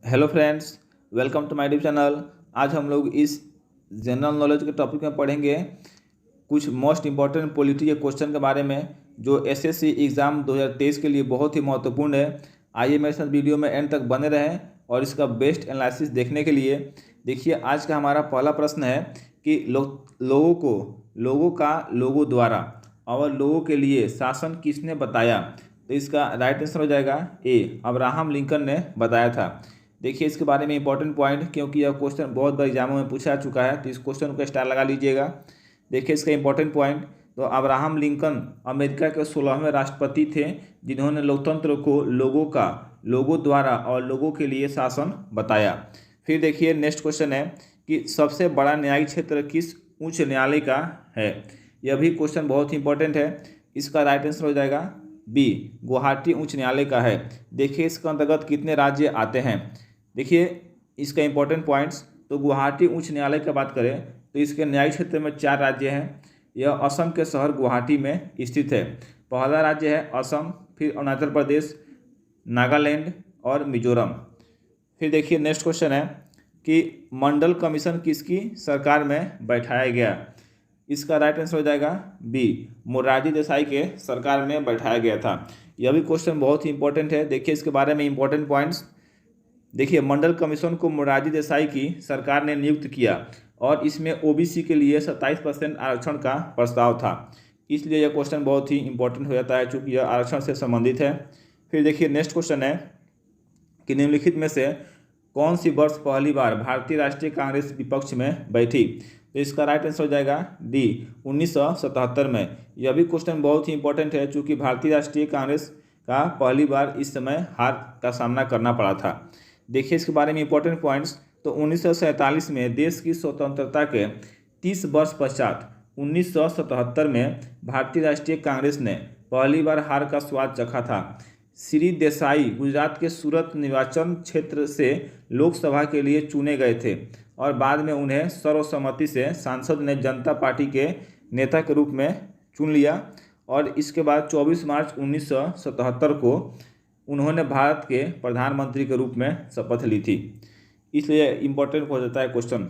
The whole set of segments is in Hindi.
Hello friends, welcome to my YouTube channel. आज हम लोग इस जनरल नॉलेज के टॉपिक में पढ़ेंगे कुछ मोस्ट इम्पॉर्टेंट पॉलिटी के क्वेश्चन के बारे में जो एसएससी एग्ज़ाम 2023 के लिए बहुत ही महत्वपूर्ण है। आइए मेरे साथ वीडियो में एंड तक बने रहें और इसका बेस्ट एनालिसिस देखने के लिए देखिए। आज का हमारा पहला प्रश्न है कि लोगों का लोगों द्वारा और लोगों के लिए शासन किसने बताया। तो इसका राइट आंसर हो जाएगा ए, अब्राहम लिंकन ने बताया था। देखिए इसके बारे में इंपॉर्टेंट पॉइंट, क्योंकि यह क्वेश्चन बहुत बार एग्जामों में पूछा चुका है, तो इस क्वेश्चन को स्टार लगा लीजिएगा। देखिए इसका इंपॉर्टेंट पॉइंट, तो अब्राहम लिंकन अमेरिका के 16वें राष्ट्रपति थे जिन्होंने लोकतंत्र को लोगों द्वारा और लोगों के लिए शासन बताया। फिर देखिए नेक्स्ट क्वेश्चन है कि सबसे बड़ा न्यायिक क्षेत्र किस उच्च न्यायालय का है। यह भी क्वेश्चन बहुत ही इंपॉर्टेंट है। इसका राइट आंसर हो जाएगा बी, गुवाहाटी उच्च न्यायालय का है। देखिए इसके अंतर्गत कितने राज्य आते हैं। देखिए इसका इंपॉर्टेंट पॉइंट्स, तो गुवाहाटी उच्च न्यायालय की बात करें तो इसके न्यायिक क्षेत्र में 4 राज्य हैं। यह असम के शहर गुवाहाटी में स्थित है। पहला राज्य है असम, फिर अरुणाचल प्रदेश, नागालैंड और मिजोरम। फिर देखिए नेक्स्ट क्वेश्चन है कि मंडल कमीशन किसकी सरकार में बैठाया गया। इसका राइट आंसर हो जाएगा बी, मोरारजी देसाई के सरकार में बैठाया गया था। यह भी क्वेश्चन बहुत ही इंपॉर्टेंट है। देखिए इसके बारे में इंपॉर्टेंट पॉइंट्स, देखिए मंडल कमीशन को मोरारजी देसाई की सरकार ने नियुक्त किया और इसमें ओबीसी के लिए 27% आरक्षण का प्रस्ताव था, इसलिए यह क्वेश्चन बहुत ही इंपॉर्टेंट हो जाता है चूँकि यह आरक्षण से संबंधित है। फिर देखिए नेक्स्ट क्वेश्चन है कि निम्नलिखित में से कौन सी वर्ष पहली बार भारतीय राष्ट्रीय कांग्रेस विपक्ष में बैठी। तो इसका राइट आंसर हो जाएगा डी, 1977 में। यह भी क्वेश्चन बहुत ही इंपॉर्टेंट है चूँकि भारतीय राष्ट्रीय कांग्रेस का पहली बार इस समय हार का सामना करना पड़ा था। देखिए इसके बारे में इंपॉर्टेंट पॉइंट्स, तो 1947 में देश की स्वतंत्रता के 30 वर्ष पश्चात 1977 में भारतीय राष्ट्रीय कांग्रेस ने पहली बार हार का स्वाद चखा था। श्री देसाई गुजरात के सूरत निर्वाचन क्षेत्र से लोकसभा के लिए चुने गए थे और बाद में उन्हें सर्वसम्मति से सांसद ने जनता पार्टी के नेता के रूप में चुन लिया और इसके बाद 24 मार्च 1977 को उन्होंने भारत के प्रधानमंत्री के रूप में शपथ ली थी, इसलिए इम्पोर्टेंट हो जाता है क्वेश्चन।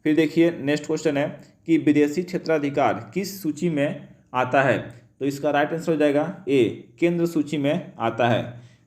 फिर देखिए नेक्स्ट क्वेश्चन है कि विदेशी क्षेत्राधिकार किस सूची में आता है। तो इसका राइट आंसर हो जाएगा ए, केंद्र सूची में आता है।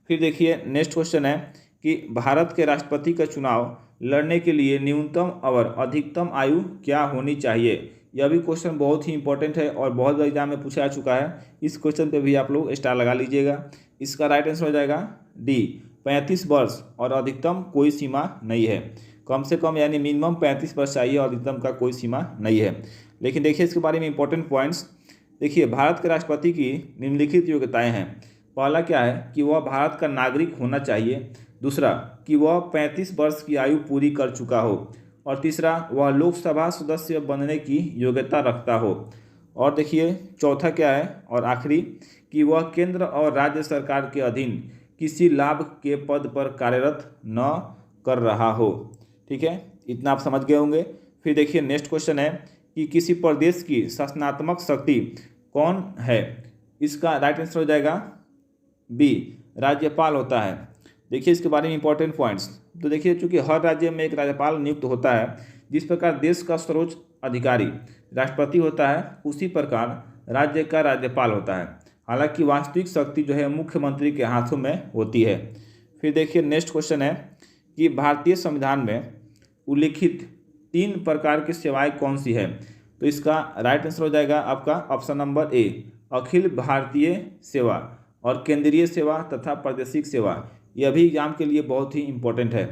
फिर देखिए नेक्स्ट क्वेश्चन है कि भारत के राष्ट्रपति का चुनाव लड़ने के लिए न्यूनतम और अधिकतम आयु क्या होनी चाहिए। यह भी क्वेश्चन बहुत ही इंपॉर्टेंट है और बहुत बार एग्जाम में पूछा जा चुका है। इस क्वेश्चन पे भी आप लोग स्टार लगा लीजिएगा। इसका राइट आंसर हो जाएगा डी, 35 वर्ष और अधिकतम कोई सीमा नहीं है। कम से कम यानी मिनिमम 35 वर्ष चाहिए और अधिकतम का कोई सीमा नहीं है। लेकिन देखिए इसके बारे में इंपॉर्टेंट पॉइंट्स, देखिए भारत के राष्ट्रपति की निम्नलिखित योग्यताएं हैं। पहला क्या है कि वह भारत का नागरिक होना चाहिए, दूसरा कि वह 35 वर्ष की आयु पूरी कर चुका हो और तीसरा वह लोकसभा सदस्य बनने की योग्यता रखता हो। और देखिए चौथा क्या है और आखिरी कि वह केंद्र और राज्य सरकार के अधीन किसी लाभ के पद पर कार्यरत न कर रहा हो। ठीक है, इतना आप समझ गए होंगे। फिर देखिए नेक्स्ट क्वेश्चन है कि किसी प्रदेश की शासनात्मक शक्ति कौन है। इसका राइट आंसर हो जाएगा बी, राज्यपाल होता है। देखिए इसके बारे में इंपॉर्टेंट पॉइंट्स, तो देखिए चूंकि हर राज्य में एक राज्यपाल नियुक्त होता है, जिस प्रकार देश का सर्वोच्च अधिकारी राष्ट्रपति होता है उसी प्रकार राज्य का राज्यपाल होता है। हालांकि वास्तविक शक्ति जो है मुख्यमंत्री के हाथों में होती है। फिर देखिए नेक्स्ट क्वेश्चन है कि भारतीय संविधान में उल्लिखित 3 प्रकार की सेवाएं कौन सी है। तो इसका राइट आंसर हो जाएगा आपका option number A, Akhil Bharatiya सेवा और केंद्रीय सेवा तथा प्रादेशिक सेवा। यह भी एग्जाम के लिए बहुत ही इंपॉर्टेंट है।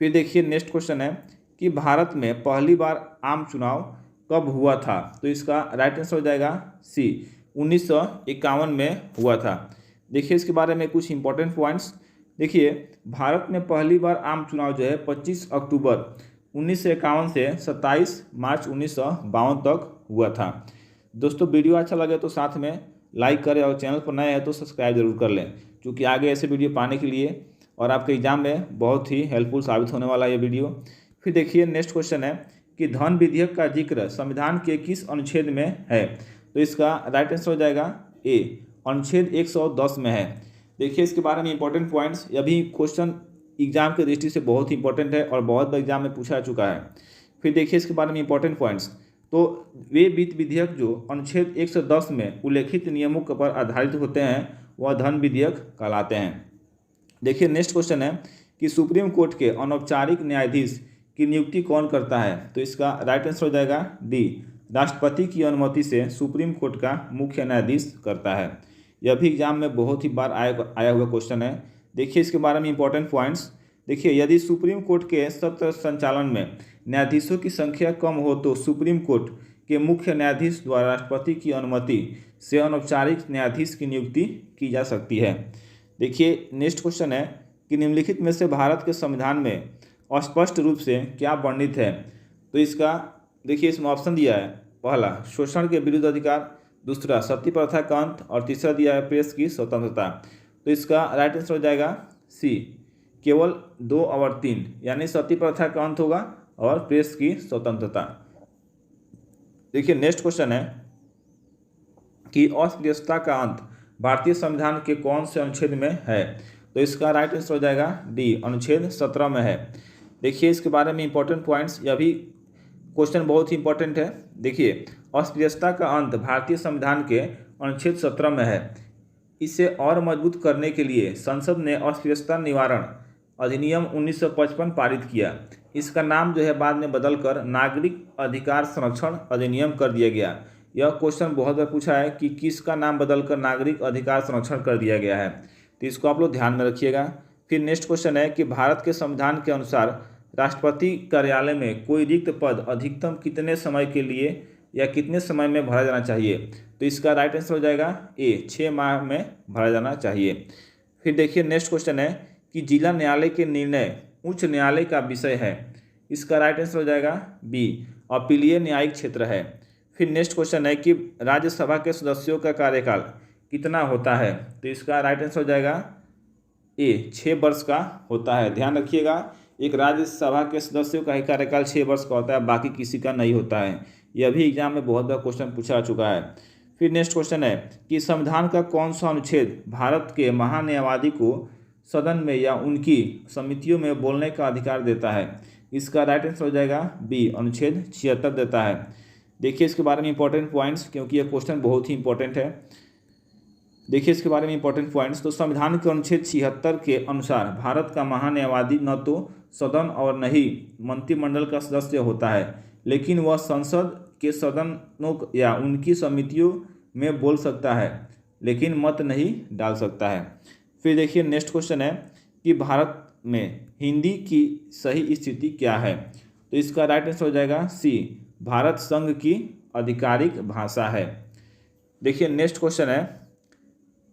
फिर देखिए नेक्स्ट क्वेश्चन है कि भारत में पहली बार आम चुनाव कब हुआ था। तो इसका राइट आंसर हो जाएगा सी, 1951 में हुआ था। देखिए इसके बारे में कुछ इंपॉर्टेंट पॉइंट्स, देखिए भारत में पहली बार आम चुनाव जो है 25 अक्टूबर 1951 से 27 मार्च 1952 तक हुआ था। दोस्तों वीडियो अच्छा लगे तो साथ में लाइक करें और चैनल पर नए हैं तो सब्सक्राइब जरूर कर लें, क्योंकि आगे ऐसे वीडियो पाने के लिए और आपके एग्जाम में बहुत ही हेल्पफुल साबित होने वाला है ये वीडियो। फिर देखिए नेक्स्ट क्वेश्चन है कि धन विधेयक का जिक्र संविधान के किस अनुच्छेद में है। तो इसका राइट आंसर हो जाएगा ए, अनुच्छेद 110 में है। देखिए इसके बारे में इंपॉर्टेंट पॉइंट्स, यह भी क्वेश्चन एग्जाम की दृष्टि से बहुत ही इंपॉर्टेंट है और बहुत बार एग्जाम में पूछा जा चुका है। फिर देखिए इसके बारे में इंपॉर्टेंट पॉइंट्स। तो वे वित्त विधेयक जो अनुच्छेद 110 में उल्लेखित नियमों पर आधारित होते हैं वह धन विधेयक कहलाते हैं। देखिए नेक्स्ट क्वेश्चन है कि सुप्रीम कोर्ट के अनौपचारिक न्यायाधीश की नियुक्ति कौन करता है? तो इसका राइट आंसर हो जाएगा डी, राष्ट्रपति की अनुमति से सुप्रीम कोर्ट का मुख्य न्यायाधीश करता है। यह भी एग्जाम में बहुत ही बार आया हुआ क्वेश्चन है। देखिए इसके बारे में इंपॉर्टेंट पॉइंट्स। देखिए यदि सुप्रीम कोर्ट के सत्र संचालन में न्यायाधीशों की संख्या कम हो तो सुप्रीम कोर्ट के मुख्य न्यायाधीश द्वारा राष्ट्रपति की अनुमति से अनौपचारिक न्यायाधीश की नियुक्ति की जा सकती है। देखिए नेक्स्ट क्वेश्चन है कि निम्नलिखित में से भारत के संविधान में स्पष्ट रूप से क्या वर्णित है? तो इसका देखिए इसमें ऑप्शन दिया है, पहला शोषण के विरुद्ध अधिकार, दूसरा सती प्रथा का अंत और तीसरा दिया है प्रेस की स्वतंत्रता। तो इसका राइट आंसर हो जाएगा सी, केवल 2 और 3, यानी सती प्रथा का अंत होगा और प्रेस की स्वतंत्रता। देखिए नेक्स्ट क्वेश्चन है कि अस्पृश्यता का अंत भारतीय संविधान के कौन से अनुच्छेद में है? तो इसका राइट आंसर हो जाएगा डी, अनुच्छेद 17 में है। देखिए इसके बारे में इंपॉर्टेंट पॉइंट्स, यह भी क्वेश्चन बहुत ही इंपॉर्टेंट है। देखिए अस्पृश्यता का अंत भारतीय संविधान के अनुच्छेद 17 में है। इसे और मजबूत करने के लिए संसद ने अस्पृश्यता निवारण अधिनियम 1955 पारित किया। इसका नाम जो है बाद में बदलकर नागरिक अधिकार संरक्षण अधिनियम कर दिया गया। यह क्वेश्चन बहुत बार पूछा है कि किसका नाम बदलकर नागरिक अधिकार संरक्षण कर दिया गया है, तो इसको आप लोग ध्यान में रखिएगा। फिर नेक्स्ट क्वेश्चन है कि भारत के संविधान के अनुसार राष्ट्रपति कार्यालय में कोई रिक्त पद अधिकतम कितने समय के लिए या कितने समय में भरा जाना चाहिए? तो इसका राइट आंसर हो जाएगा ए, 6 माह में भरा जाना चाहिए। फिर देखिए नेक्स्ट क्वेश्चन है कि जिला न्यायालय के निर्णय उच्च न्यायालय का विषय है। इसका राइट आंसर हो जाएगा बी, अपीलीय न्यायिक क्षेत्र है। फिर नेक्स्ट क्वेश्चन है कि राज्यसभा के सदस्यों का कार्यकाल कितना होता है? तो इसका राइट आंसर हो जाएगा ए, 6 वर्ष का होता है। ध्यान रखिएगा, एक राज्यसभा के सदस्यों का ही कार्यकाल 6 वर्ष का होता है, बाकी किसी का नहीं होता है। यह भी एग्जाम में बहुत बार क्वेश्चन पूछा जा चुका है। फिर नेक्स्ट क्वेश्चन है कि संविधान का कौन सा अनुच्छेद भारत के महान्यायवादी को सदन में या उनकी समितियों में बोलने का अधिकार देता है? इसका राइट आंसर हो जाएगा बी, अनुच्छेद 76 देता है। देखिए इसके बारे में इंपॉर्टेंट पॉइंट्स, क्योंकि यह क्वेश्चन बहुत ही इंपॉर्टेंट है। देखिए इसके बारे में इंपॉर्टेंट पॉइंट्स। तो संविधान के अनुच्छेद 76 के अनुसार भारत का महान्यायवादी न तो सदन और न ही मंत्रिमंडल का सदस्य होता है, लेकिन वह संसद के सदनों या उनकी समितियों में बोल सकता है, लेकिन मत नहीं डाल सकता है। फिर देखिए नेक्स्ट क्वेश्चन है कि भारत में हिंदी की सही स्थिति क्या है? तो इसका राइट आंसर हो जाएगा सी, भारत संघ की आधिकारिक भाषा है। देखिए नेक्स्ट क्वेश्चन है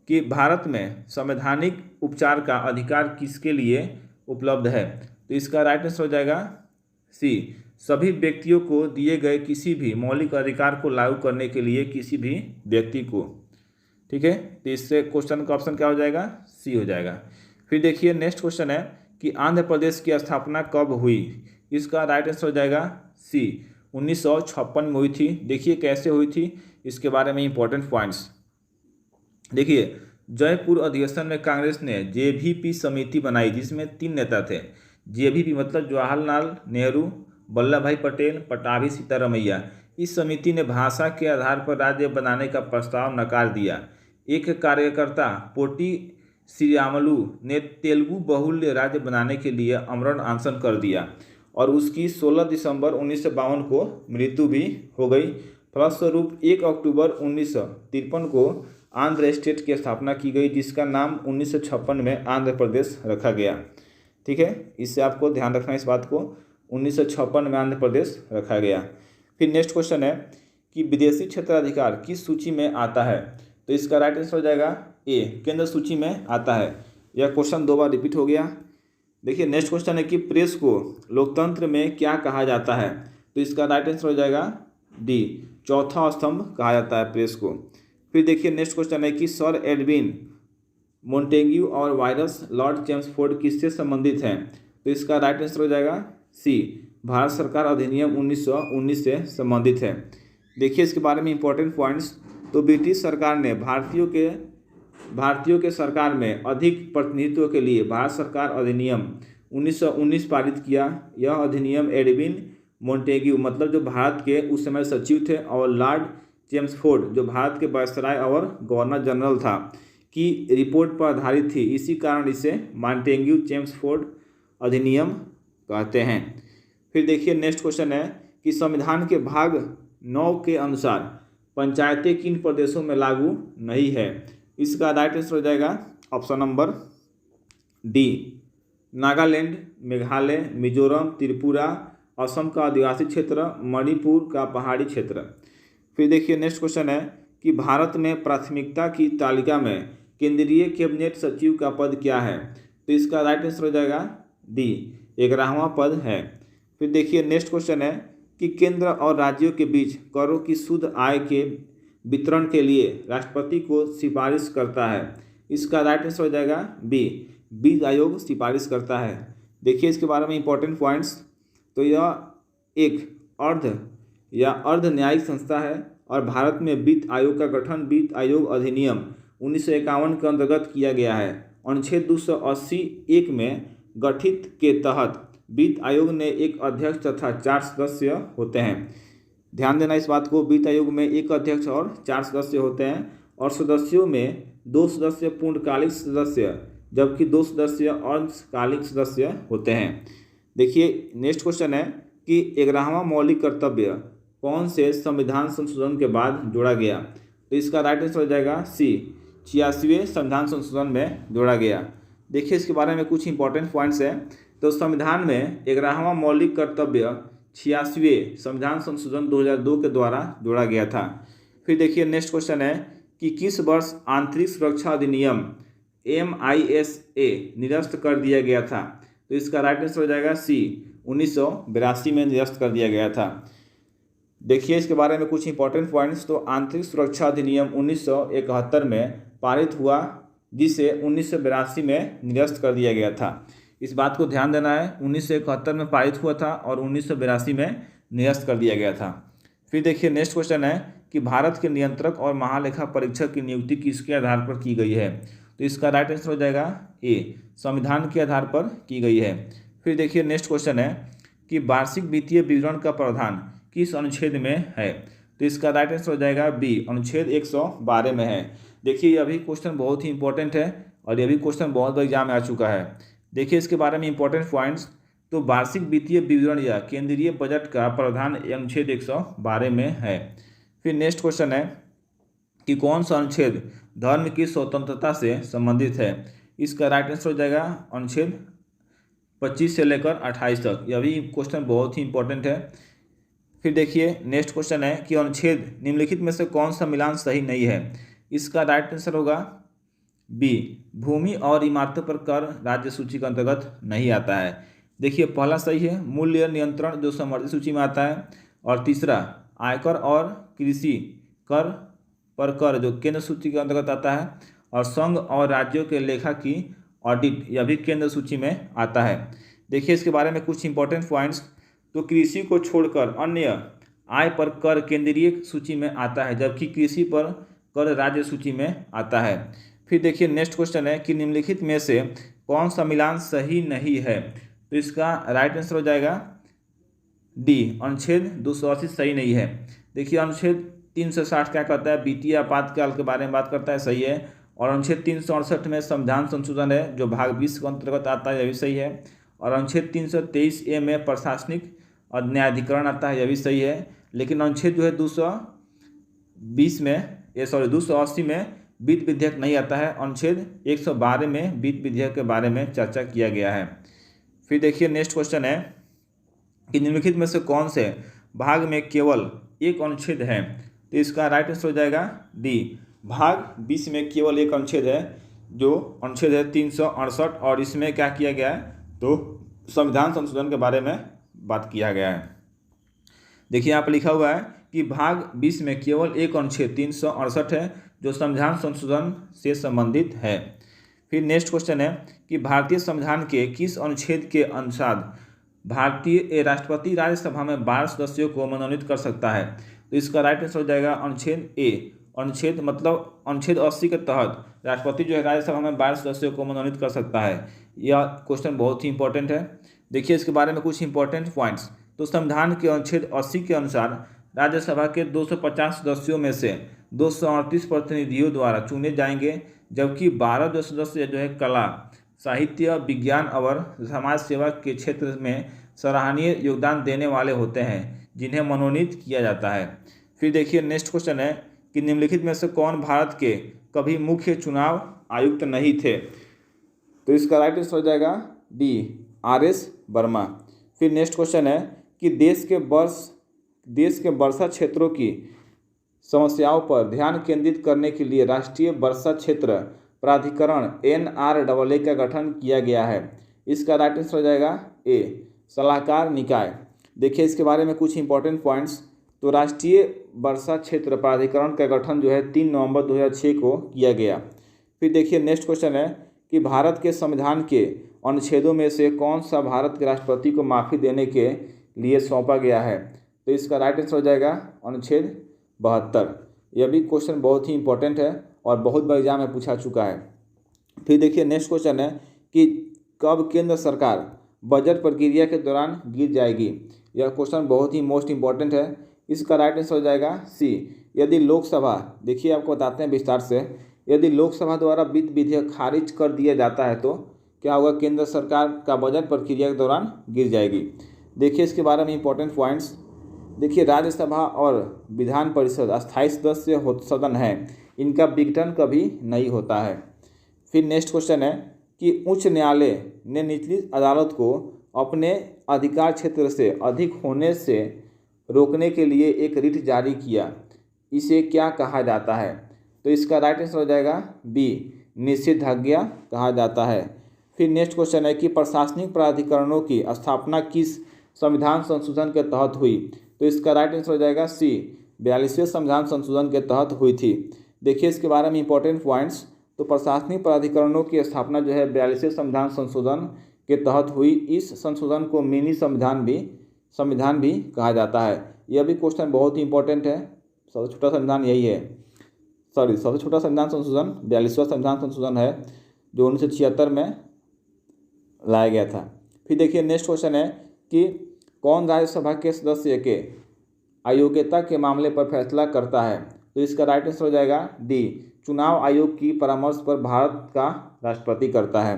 कि भारत में संवैधानिक उपचार का अधिकार किसके लिए उपलब्ध है? तो इसका राइट आंसर हो जाएगा सी, सभी व्यक्तियों को दिए गए किसी भी मौलिक अधिकार को लागू करने के लिए किसी भी व्यक्ति को। ठीक है, तो इससे क्वेश्चन का ऑप्शन क्या हो जाएगा? सी हो जाएगा। फिर देखिए नेक्स्ट क्वेश्चन है कि आंध्र प्रदेश की स्थापना कब हुई? इसका राइट आंसर हो जाएगा सी, 1956 में हुई थी। देखिए कैसे हुई थी, इसके बारे में इंपॉर्टेंट पॉइंट्स। देखिए जयपुर अधिवेशन में कांग्रेस ने जेवीपी समिति बनाई, जिसमें 3 नेता थे। जेवीपी मतलब जवाहरलाल नेहरू, वल्लभ भाई पटेल, पटाभी सीतारमैया। इस समिति ने भाषा के आधार पर राज्य बनाने का प्रस्ताव नकार दिया। एक कार्यकर्ता पोटी श्रीरामुलु ने तेलुगु बहुल्य राज्य बनाने के लिए आमरण अनशन कर दिया और उसकी 16 दिसंबर 1952 को मृत्यु भी हो गई। फलस्वरूप 1 अक्टूबर 1953 को आंध्र स्टेट की स्थापना की गई, जिसका नाम 1956 में आंध्र प्रदेश रखा गया। ठीक है, इससे आपको ध्यान रखना इस बात को, 1956 में आंध्र प्रदेश रखा गया। फिर नेक्स्ट क्वेश्चन है कि विदेशी क्षेत्राधिकार किस सूची में आता है? तो इसका राइट आंसर हो जाएगा ए, केंद्र सूची में आता है। यह क्वेश्चन 2 बार रिपीट हो गया। देखिए नेक्स्ट क्वेश्चन है कि प्रेस को लोकतंत्र में क्या कहा जाता है? तो इसका राइट आंसर हो जाएगा डी, चौथा स्तंभ कहा जाता है प्रेस को। फिर देखिए नेक्स्ट क्वेश्चन है कि सर एडविन मोंटेग्यू और वायरस लॉर्ड चेम्सफोर्ड किससे संबंधित हैं? तो इसका राइट आंसर हो जाएगा सी, भारत सरकार अधिनियम 1919 से संबंधित है। देखिए इसके बारे में इंपॉर्टेंट पॉइंट्स। तो ब्रिटिश सरकार ने भारतीयों के सरकार में अधिक प्रतिनिधित्व के लिए भारत सरकार अधिनियम 1919 पारित किया। यह अधिनियम एडविन मोंटेग्यू मतलब जो भारत के उस समय सचिव थे और लॉर्ड चेम्सफोर्ड जो भारत के वायसराय और गवर्नर जनरल था की रिपोर्ट पर आधारित थी। इसी कारण इसे मॉन्टेग्यू चेम्सफोर्ड अधिनियम कहते हैं। फिर देखिए नेक्स्ट क्वेश्चन है कि संविधान के भाग 9 के अनुसार पंचायतें किन प्रदेशों में लागू नहीं है। इसका राइट आंसर हो जाएगा option number D, Nagaland, Meghalaya, Mizoram, Tripura, Assam का आदिवासी क्षेत्र, मणिपुर का पहाड़ी क्षेत्र। फिर देखिए नेक्स्ट क्वेश्चन है कि भारत में प्राथमिकता की तालिका में केंद्रीय कैबिनेट सचिव का पद क्या है। तो इसका राइट आंसर हो जाएगा डी, 11वां पद है। फिर देखिए नेक्स्ट क्वेश्चन है कि केंद्र और राज्यों के बीच करों की शुद्ध आय के वितरण के लिए राष्ट्रपति को सिफारिश करता है। इसका राइट आंसर हो जाएगा बी, वित्त आयोग सिफारिश करता है। देखिए इसके बारे में इंपॉर्टेंट पॉइंट्स। तो यह एक अर्ध न्यायिक संस्था है और भारत में वित्त आयोग का गठन वित्त आयोग अधिनियम 1951 के अंतर्गत किया गया है। अनुच्छेद 280(1) में गठित के तहत वित्त आयोग में एक अध्यक्ष तथा 4 सदस्य होते हैं। ध्यान देना इस बात को, वित्त आयोग में एक अध्यक्ष और 4 सदस्य होते हैं और सदस्यों में 2 सदस्य पूर्णकालिक सदस्य जबकि 2 सदस्य अर्धकालिक सदस्य होते हैं। देखिए नेक्स्ट क्वेश्चन है कि 11वां मौलिक कर्तव्य कौन से संविधान संशोधन के बाद जोड़ा गया। तो इसका राइट आंसर हो जाएगा सी, 86वें संविधान संशोधन में जोड़ा गया। देखिए इसके बारे में कुछ इंपॉर्टेंट पॉइंट्स हैं। तो संविधान में 11वां मौलिक कर्तव्य 86वें संविधान संशोधन 2002 के द्वारा जोड़ा गया था। फिर देखिए नेक्स्ट क्वेश्चन है कि किस वर्ष आंतरिक सुरक्षा अधिनियम MISA निरस्त कर दिया गया था। तो इसका राइट आंसर हो जाएगा सी, 1982 में निरस्त कर दिया गया था। देखिए इसके बारे में कुछ इंपॉर्टेंट पॉइंट्स। तो आंतरिक सुरक्षा अधिनियम 1971 में पारित हुआ जिसे 1982 में निरस्त कर दिया गया था। इस बात को ध्यान देना है, 1971 में पारित हुआ था और 1982 में निरस्त कर दिया गया था। फिर देखिए नेक्स्ट क्वेश्चन है कि भारत के नियंत्रक और महालेखा परीक्षक की नियुक्ति किसके आधार पर की गई है। तो इसका राइट आंसर हो जाएगा ए, संविधान के आधार पर की गई है। फिर देखिए नेक्स्ट क्वेश्चन है कि वार्षिक वित्तीय विवरण का प्रावधान किस अनुच्छेद में है। तो इसका राइट आंसर हो जाएगा बी, अनुच्छेद 112 में है। देखिए यह भी क्वेश्चन बहुत ही इंपॉर्टेंट है और यह भी क्वेश्चन बहुत बार एग्जाम में आ चुका है। देखिए इसके बारे में इंपॉर्टेंट पॉइंट्स। तो वार्षिक वित्तीय विवरण या केंद्रीय बजट का प्रावधान अनुच्छेद 112 में है। फिर नेक्स्ट क्वेश्चन है कि कौन सा अनुच्छेद धर्म की स्वतंत्रता से संबंधित है। इसका राइट आंसर हो जाएगा अनुच्छेद 25 से लेकर 28 तक। यह भी क्वेश्चन बहुत ही इंपॉर्टेंट है। फिर देखिए नेक्स्ट क्वेश्चन है कि अनुच्छेद निम्नलिखित में से कौन सा मिलान सही नहीं है। इसका राइट आंसर होगा बी, भूमि और इमारतों पर कर राज्य सूची के अंतर्गत नहीं आता है। देखिए पहला सही है, मूल्य नियंत्रण जो समवर्ती सूची में आता है, और तीसरा आयकर और कृषि कर पर कर जो केंद्र सूची के अंतर्गत आता है, और संघ और राज्यों के लेखा की ऑडिट यह भी केंद्र सूची में आता है। देखिए इसके बारे में कुछ इंपॉर्टेंट पॉइंट्स। तो कृषि को छोड़कर अन्य आय पर कर केंद्रीय सूची में आता है जबकि कृषि पर कर राज्य सूची में आता है। फिर देखिए नेक्स्ट क्वेश्चन है कि निम्नलिखित में से कौन सा मिलान सही नहीं है। तो इसका राइट आंसर हो जाएगा डी, अनुच्छेद 280 सही नहीं है। देखिए अनुच्छेद 360 क्या कहता है, वित्तीय आपातकाल के बारे में बात करता है, सही है। और अनुच्छेद 368 में संविधान संशोधन है जो भाग 20 के अंतर्गत आता है, यह भी सही है। और अनुच्छेद 323A में प्रशासनिक और न्यायाधिकरण आता है, यह भी सही है। लेकिन अनुच्छेद जो है 280 में वित्त विधेयक नहीं आता है। अनुच्छेद 112 में वित्त विधेयक के बारे में चर्चा किया गया है। फिर देखिए नेक्स्ट क्वेश्चन है कि निम्नलिखित में से कौन से भाग में केवल एक अनुच्छेद है। तो इसका राइट आंसर हो जाएगा डी, भाग 20 में केवल एक अनुच्छेद है जो अनुच्छेद है 368, और इसमें क्या किया गया है, तो संविधान संशोधन के बारे में बात किया गया है। देखिए यहाँ पर लिखा हुआ है कि भाग 20 में केवल एक अनुच्छेद 368 है जो संविधान संशोधन से संबंधित है। फिर नेक्स्ट क्वेश्चन है कि भारतीय संविधान के किस अनुच्छेद के अनुसार भारतीय राष्ट्रपति राज्यसभा में 12 सदस्यों को मनोनीत कर सकता है। तो इसका राइट आंसर हो जाएगा अनुच्छेद ए, अनुच्छेद 80 के तहत राष्ट्रपति जो है राज्यसभा में 12 सदस्यों को मनोनीत कर सकता है। यह क्वेश्चन बहुत ही इंपॉर्टेंट है। देखिए इसके बारे में कुछ इंपॉर्टेंट पॉइंट्स। तो संविधान के अनुच्छेद 80 के अनुसार राज्यसभा के 250 सदस्यों में से 238 प्रतिनिधियों द्वारा चुने जाएंगे, जबकि 12 जो सदस्य जो है कला, साहित्य, विज्ञान और समाज सेवा के क्षेत्र में सराहनीय योगदान देने वाले होते हैं, जिन्हें मनोनीत किया जाता है। फिर देखिए नेक्स्ट क्वेश्चन है कि निम्नलिखित में से कौन भारत के कभी मुख्य चुनाव आयुक्त नहीं थे। तो इसका राइट आंसर हो जाएगा डी, RS वर्मा। फिर नेक्स्ट क्वेश्चन है कि देश के वर्षा क्षेत्रों की समस्याओं पर ध्यान केंद्रित करने के लिए राष्ट्रीय वर्षा क्षेत्र प्राधिकरण NRAA का गठन किया गया है। इसका राइट आंसर हो जाएगा ए, सलाहकार निकाय। देखिए इसके बारे में कुछ इंपॉर्टेंट पॉइंट्स। तो राष्ट्रीय वर्षा क्षेत्र प्राधिकरण का गठन जो है 3 नवंबर 2006 को किया गया। फिर देखिए नेक्स्ट क्वेश्चन है कि भारत के संविधान के अनुच्छेदों में से कौन सा भारत के राष्ट्रपति को माफ़ी देने के लिए सौंपा गया है। तो इसका राइट आंसर हो जाएगा अनुच्छेद 72। यह भी क्वेश्चन बहुत ही इंपॉर्टेंट है और बहुत बार एग्जाम में पूछा चुका है। फिर देखिए नेक्स्ट क्वेश्चन है कि कब केंद्र सरकार बजट प्रक्रिया के दौरान गिर जाएगी। यह क्वेश्चन बहुत ही मोस्ट इंपॉर्टेंट है। इसका राइट आंसर हो जाएगा सी, यदि लोकसभा, देखिए आपको बताते हैं विस्तार से, यदि लोकसभा द्वारा वित्त विधेयक खारिज कर दिया जाता है तो क्या होगा, केंद्र सरकार का बजट प्रक्रिया के दौरान गिर जाएगी। देखिए इसके बारे में इंपॉर्टेंट पॉइंट्स। देखिए राज्यसभा और विधान परिषद अस्थायी सदस्य सदन है, इनका विघटन कभी नहीं होता है। फिर नेक्स्ट क्वेश्चन है कि उच्च न्यायालय ने निचली अदालत को अपने अधिकार क्षेत्र से अधिक होने से रोकने के लिए एक रिट जारी किया, इसे क्या कहा जाता है। तो इसका राइट आंसर हो जाएगा बी, निषेधाज्ञा कहा जाता है। फिर नेक्स्ट क्वेश्चन है कि प्रशासनिक प्राधिकरणों की स्थापना किस संविधान संशोधन के तहत हुई। तो इसका राइट आंसर हो जाएगा सी, 42वें संविधान संशोधन के तहत हुई थी। देखिए इसके बारे में इंपॉर्टेंट पॉइंट्स। तो प्रशासनिक प्राधिकरणों की स्थापना जो है 42वें संविधान संशोधन के तहत हुई। इस संशोधन को मिनी संविधान भी कहा जाता है। यह भी क्वेश्चन बहुत ही इंपॉर्टेंट है। सबसे छोटा संविधान यही है, सबसे छोटा संविधान संशोधन 42वां संविधान संशोधन है, जो 1976 में लाया गया था। फिर देखिए नेक्स्ट क्वेश्चन है कि कौन राज्यसभा के सदस्य के अयोग्यता के मामले पर फैसला करता है। तो इसका राइट आंसर हो जाएगा डी, चुनाव आयोग की परामर्श पर भारत का राष्ट्रपति करता है।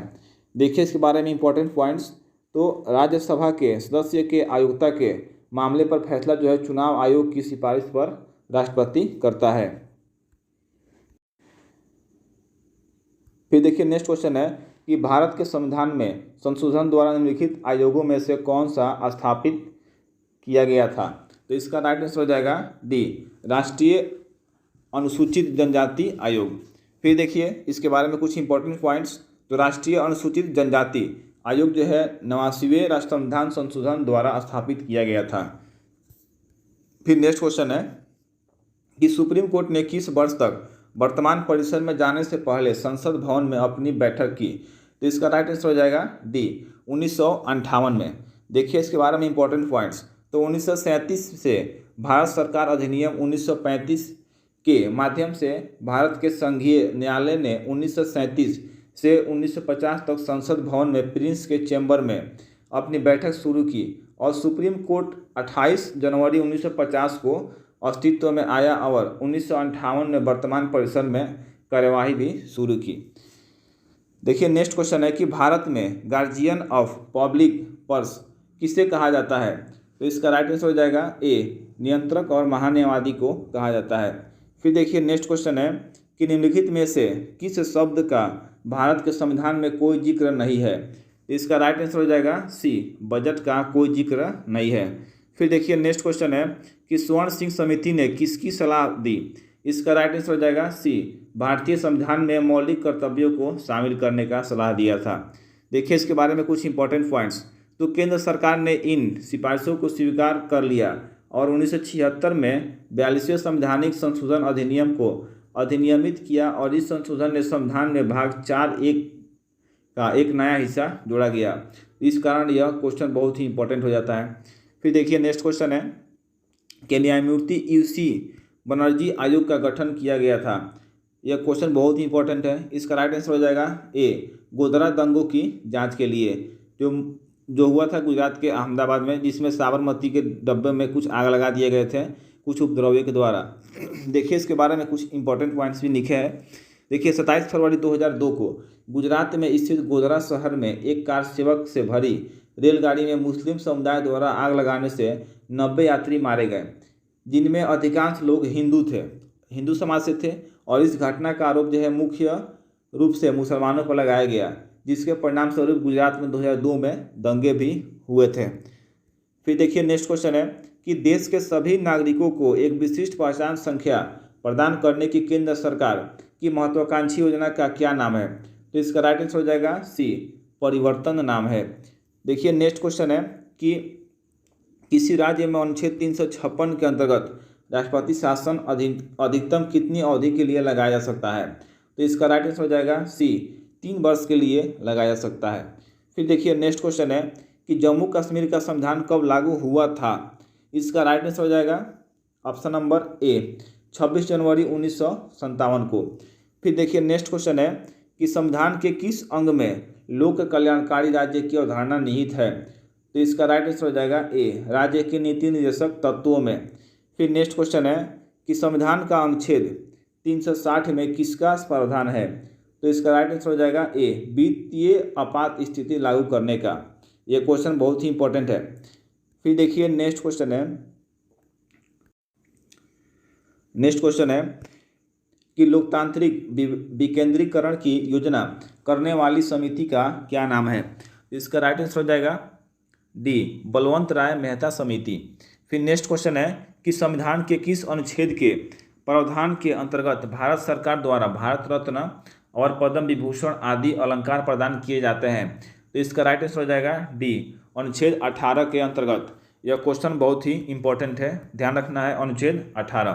देखिए इसके बारे में इंपॉर्टेंट पॉइंट्स। तो राज्यसभा के सदस्य के अयोग्यता के मामले पर फैसला जो है चुनाव आयोग की सिफारिश पर राष्ट्रपति करता है। फिर देखिए नेक्स्ट क्वेश्चन है कि भारत के संविधान में संशोधन द्वारा निम्नलिखित आयोगों में से कौन सा स्थापित किया गया था। तो इसका राइट आंसर हो जाएगा डी, राष्ट्रीय अनुसूचित जनजाति आयोग। फिर देखिए इसके बारे में कुछ इंपॉर्टेंट पॉइंट्स। तो राष्ट्रीय अनुसूचित जनजाति आयोग जो है 89वें राष्ट्रीय संविधान संशोधन द्वारा स्थापित किया गया था। फिर नेक्स्ट क्वेश्चन है कि सुप्रीम कोर्ट ने किस वर्ष तक वर्तमान परिसर में जाने से पहले संसद भवन में अपनी बैठक की। तो इसका राइट आंसर हो जाएगा डी, 1958 में। देखिए इसके बारे में इंपॉर्टेंट पॉइंट्स। तो 1937 से भारत सरकार अधिनियम 1935 के माध्यम से भारत के संघीय न्यायालय ने 1937 से 1950 तक संसद भवन में प्रिंस के चैम्बर में अपनी बैठक शुरू की और सुप्रीम कोर्ट 28 जनवरी 1950 को अस्तित्व में आया और 1958 में वर्तमान परिसर में कार्यवाही भी शुरू की। देखिए नेक्स्ट क्वेश्चन है कि भारत में गार्जियन ऑफ पब्लिक पर्स किसे कहा जाता है। तो इसका राइट आंसर हो जाएगा ए, नियंत्रक और महान्यायवादी को कहा जाता है। फिर देखिए नेक्स्ट क्वेश्चन है कि निम्नलिखित में से किस शब्द का भारत के संविधान में कोई जिक्र नहीं है। इसका राइट आंसर हो जाएगा सी, बजट का कोई जिक्र नहीं है। फिर देखिए नेक्स्ट क्वेश्चन है कि स्वर्ण सिंह समिति ने किसकी सलाह दी। इसका राइट आंसर हो जाएगा सी, भारतीय संविधान में मौलिक कर्तव्यों को शामिल करने का सलाह दिया था। देखिए इसके बारे में कुछ इंपॉर्टेंट पॉइंट्स। तो केंद्र सरकार ने इन सिफारिशों को स्वीकार कर लिया और 1976 में 42वें संवैधानिक संशोधन अधिनियम को अधिनियमित किया और इस संशोधन ने संविधान में भाग 4(1) का एक नया हिस्सा जोड़ा गया। इस कारण यह क्वेश्चन बहुत ही इंपॉर्टेंट हो जाता है। फिर देखिए नेक्स्ट क्वेश्चन है कि न्यायमूर्ति UC बनर्जी आयोग का गठन किया गया था। यह क्वेश्चन बहुत ही इंपॉर्टेंट है। इसका राइट आंसर हो जाएगा ए, गोधरा दंगों की जांच के लिए, जो जो हुआ था गुजरात के अहमदाबाद में, जिसमें साबरमती के डब्बे में कुछ आग लगा दिए गए थे कुछ उपद्रवियों के द्वारा। देखिए इसके बारे में कुछ इंपॉर्टेंट पॉइंट्स भी लिखे हैं। देखिए 27 फरवरी 2002 को गुजरात में स्थित गोधरा शहर में एक कार सेवक से भरी रेलगाड़ी में मुस्लिम समुदाय द्वारा आग लगाने से 90 यात्री मारे गए, जिनमें अधिकांश लोग हिंदू समाज से थे। और इस घटना का आरोप जो है मुख्य रूप से मुसलमानों पर लगाया गया, जिसके परिणाम स्वरूप गुजरात में 2002 में दंगे भी हुए थे। फिर देखिए नेक्स्ट क्वेश्चन है कि देश के सभी नागरिकों को एक विशिष्ट पहचान संख्या प्रदान करने की केंद्र सरकार की महत्वाकांक्षी योजना का क्या नाम है? तो इसका राइट आंसर हो जाएगा सी, परिवर्तन नाम है। देखिए नेक्स्ट क्वेश्चन है कि किसी राज्य में अनुच्छेद 356 के अंतर्गत राष्ट्रपति शासन अधिकतम कितनी अवधि के लिए लगाया जा सकता है? तो इसका राइट आंसर हो जाएगा सी, 3 वर्ष के लिए लगाया जा सकता है। फिर देखिए नेक्स्ट क्वेश्चन है कि जम्मू कश्मीर का संविधान कब लागू हुआ था? इसका राइट आंसर हो जाएगा ऑप्शन नंबर ए, 26 जनवरी 1957 को। फिर देखिए नेक्स्ट क्वेश्चन है कि संविधान के किस अंग में लोक कल्याणकारी राज्य की अवधारणा निहित है? तो इसका राइट आंसर हो जाएगा ए, राज्य के नीति निर्देशक तत्वों में। फिर नेक्स्ट क्वेश्चन है कि संविधान का अनुच्छेद 360 में किसका प्रावधान है? तो इसका राइट आंसर हो जाएगा ए, वित्तीय आपात स्थिति लागू करने का। यह क्वेश्चन बहुत ही इंपॉर्टेंट है। फिर देखिए नेक्स्ट क्वेश्चन है कि लोकतांत्रिक विकेंद्रीकरण की योजना करने वाली समिति का क्या नाम है? इसका राइट आंसर हो जाएगा डी, बलवंत राय मेहता समिति। फिर नेक्स्ट क्वेश्चन है कि संविधान के किस अनुच्छेद के प्रावधान के अंतर्गत भारत सरकार द्वारा भारत रत्न और पद्म विभूषण आदि अलंकार प्रदान किए जाते हैं? तो इसका राइट आंसर हो जाएगा डी, अनुच्छेद 18 के अंतर्गत। यह क्वेश्चन बहुत ही इंपॉर्टेंट है, ध्यान रखना है, अनुच्छेद 18।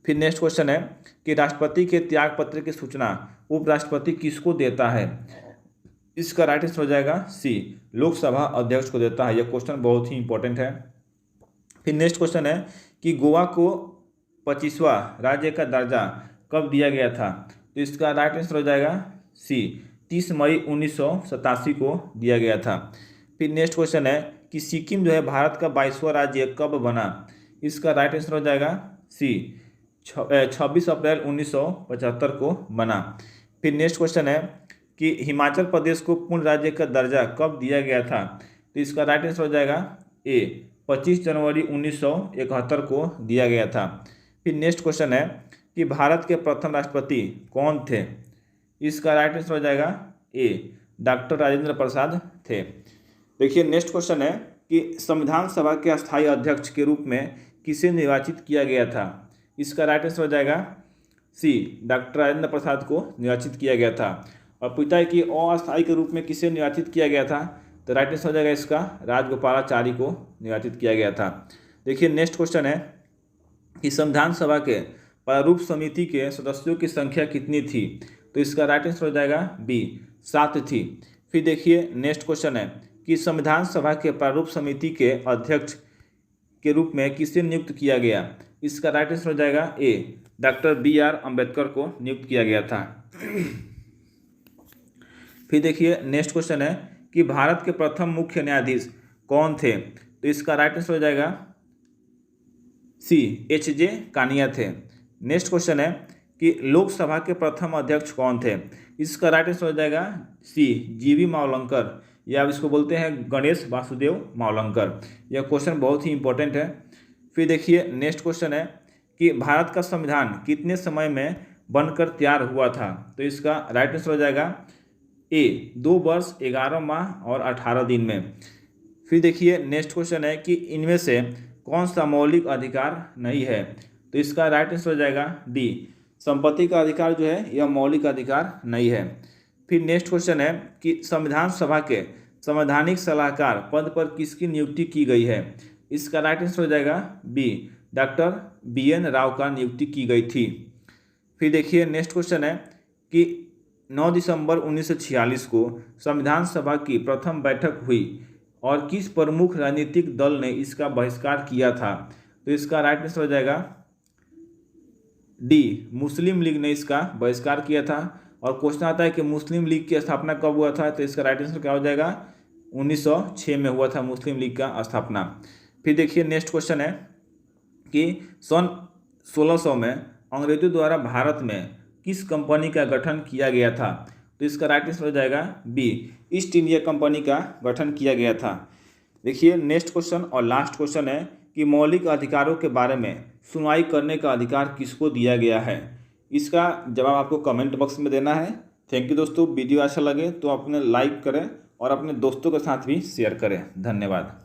फिर नेक्स्ट क्वेश्चन है कि राष्ट्रपति के त्याग पत्र की सूचना उपराष्ट्रपति किसको देता है? इसका राइट आंसर हो जाएगा सी, लोकसभा अध्यक्ष को देता है। यह क्वेश्चन बहुत ही इंपॉर्टेंट है। फिर नेक्स्ट क्वेश्चन है कि गोवा को 25वां राज्य का दर्जा कब दिया गया था? तो इसका राइट आंसर हो जाएगा सी, 30 मई 1987 को दिया गया था। फिर नेक्स्ट क्वेश्चन है कि सिक्किम जो है भारत का 22वां राज्य कब बना? इसका राइट आंसर हो जाएगा सी, 26 अप्रैल 1975 को बना। फिर नेक्स्ट क्वेश्चन है कि हिमाचल प्रदेश को पूर्ण राज्य का दर्जा कब दिया गया था? तो इसका राइट आंसर हो जाएगा ए, 25 जनवरी 1971 को दिया गया था। फिर नेक्स्ट क्वेश्चन है कि भारत के प्रथम राष्ट्रपति कौन थे? इसका राइट आंसर हो जाएगा ए, डॉक्टर राजेंद्र प्रसाद थे। देखिए नेक्स्ट क्वेश्चन है कि संविधान सभा के अस्थायी अध्यक्ष के रूप में किसे निर्वाचित किया गया था? इसका राइट आंसर हो जाएगा सी, डॉक्टर राजेंद्र प्रसाद को निर्वाचित किया गया था। और पूछता है कि अस्थायी के रूप में किसे निर्वाचित किया गया था? तो राइट आंसर हो जाएगा इसका राजगोपालाचारी को निर्वाचित किया गया था। देखिए नेक्स्ट क्वेश्चन है कि संविधान सभा के प्रारूप समिति के सदस्यों की संख्या कितनी थी? तो इसका राइट आंसर हो जाएगा बी, 7 थी। फिर देखिए नेक्स्ट क्वेश्चन है कि संविधान सभा के प्रारूप समिति के अध्यक्ष के रूप में किसे नियुक्त किया गया? इसका राइट आंसर हो जाएगा ए, डॉक्टर BR अम्बेडकर को नियुक्त किया गया था। फिर देखिए नेक्स्ट क्वेश्चन है कि भारत के प्रथम मुख्य न्यायाधीश कौन थे? तो इसका राइट आंसर हो जाएगा सी, HJ कानिया थे। नेक्स्ट क्वेश्चन है कि लोकसभा के प्रथम अध्यक्ष कौन थे? इसका राइट आंसर हो जाएगा सी, GV मावलंकर, या इसको बोलते हैं गणेश वासुदेव मावलंकर। यह क्वेश्चन बहुत ही इंपॉर्टेंट है। फिर देखिए नेक्स्ट क्वेश्चन है कि भारत का संविधान कितने समय में बनकर तैयार हुआ था? तो इसका राइट आंसर हो जाएगा ए, 2 वर्ष 11 माह और 18 दिन में। फिर देखिए नेक्स्ट क्वेश्चन है कि इनमें से कौन सा मौलिक अधिकार नहीं है? तो इसका राइट आंसर हो जाएगा डी, संपत्ति का अधिकार जो है यह मौलिक अधिकार नहीं है। फिर नेक्स्ट क्वेश्चन है कि संविधान सभा के संवैधानिक सलाहकार पद पर किसकी नियुक्ति की गई है? इसका राइट आंसर हो जाएगा बी, डॉक्टर BN राव का नियुक्ति की गई थी। फिर देखिए नेक्स्ट क्वेश्चन है कि 9 दिसंबर 1946 को संविधान सभा की प्रथम बैठक हुई और किस प्रमुख राजनीतिक दल ने इसका बहिष्कार किया था? तो इसका राइट आंसर हो जाएगा डी मुस्लिम लीग ने इसका बहिष्कार किया था। और क्वेश्चन आता है कि मुस्लिम लीग की स्थापना कब हुआ था, तो इसका राइट आंसर क्या हो जाएगा, 1906 में हुआ था मुस्लिम लीग का स्थापना। फिर देखिए नेक्स्ट क्वेश्चन है कि सन 1600 में अंग्रेजों द्वारा भारत में किस कंपनी का गठन किया गया था, तो इसका राइट आंसर हो जाएगा बी ईस्ट इंडिया कंपनी का गठन किया गया था। देखिए नेक्स्ट क्वेश्चन और लास्ट क्वेश्चन है कि मौलिक अधिकारों के बारे में सुनवाई करने का अधिकार किसको दिया गया है। इसका जवाब आपको कमेंट बॉक्स में देना है। थैंक यू दोस्तों, वीडियो अच्छा लगे तो अपने लाइक करें और अपने दोस्तों के साथ भी शेयर करें। धन्यवाद।